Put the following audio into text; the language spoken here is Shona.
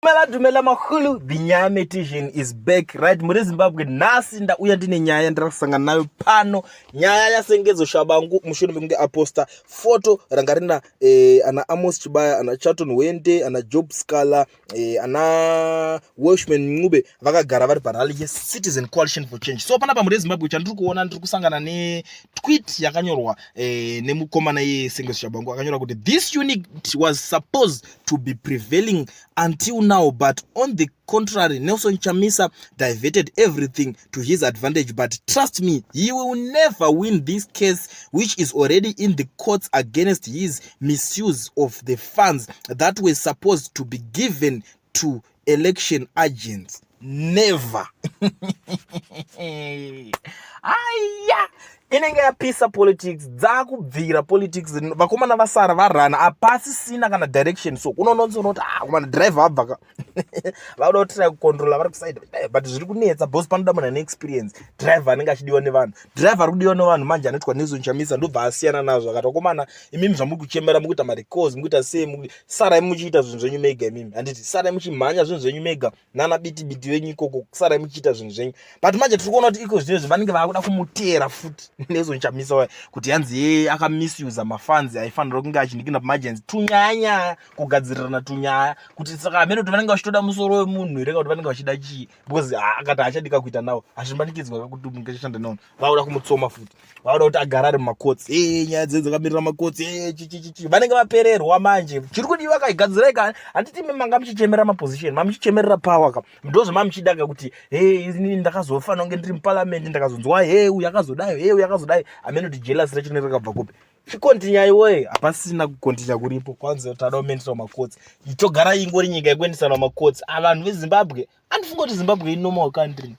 Dumela mahulu, the Nyame Tishin is back, right? Muri Zimbabwe nasi ndauya ndine nyaya ndakusangana nayo pano. Nyaya yasengedzo Tshabangu mushure mekunge aposta photo ranga rina ana Amos Chibaya, ana Chaton Wende, ana Job Sikhala, ana Welshman Ngube vakagara vari parally Citizen Coalition for Change. So panapa muri Zimbabwe chandiri kuona ndiri kusangana ne tweet yakanyorwa nemukomana yesengedzo Tshabangu akanyorwa kuti this unit was supposed to be prevailing until now, but on the contrary, Nelson Chamisa diverted everything to his advantage. But trust me, he will never win this case, which is already in the courts against his misuse of the funds that were supposed to be given to election agents. Never. Aya, inenge yapisa politics dzakubvira politics vakomana vasara varana apasi sina kana direction. So unononzona kuti komana driver abva vauda kutira kucontrola vari kuside, but zviri kunetsa boss panoda munhu ane experience. Driver anenge achidiwa nevanhu, driver ari kudiwa nevanhu manje anoitwa Nelson Chamisa ndobva asiyana nazvo akati komana imimi zvamuri kuchemera mukuita marecords mukuita sei sarai muchiita zvinhu zvenyu mega. Imimi handiti sarai muchimhanya zvinhu zvenyu mega nana biti venyu ikoko, sarai muchiita zvinhu zvenyu. But manje tiri kuona kuti iko zvinhu vanenge vakuda kumutera futi Nelson Chamisa waye kuti hanzi akamisuza mafunds aifanira kunge achindikina pamagenzi tunyanya kugadzirirana tunyaya kuti saka amene kuti vanenge vachitoda musoro wemunhu ireka kuti vanenge vachida chii, because akati achadika kuita nawo hazvimanikidzwa kuti mungashanda nawo vauda kumutsoma futi vauda kuti agara ari mumakotsi nyaya dzedzo dzakamirira makotsi chichichichi vanenge vapererwa manje. Chiri kudiwa kaigadzireka handiti manga muchichemera maposition mamuchichemerera power ka ndozvo mamuchidaka kuti inini ndakazofanira kunge ndiri muparliament ndakazonzwa uyu akazodayo uyu akazodayo amene kuti jealous racho nerakabva kupi chikontinya iwe hapasina kukontinya kuripo. Kwanza tada kumenesa makotsi itogara ingori nyika yekuendesana makotsi avanhu veZimbabwe. Andifunga kuti Zimbabwe inomal country.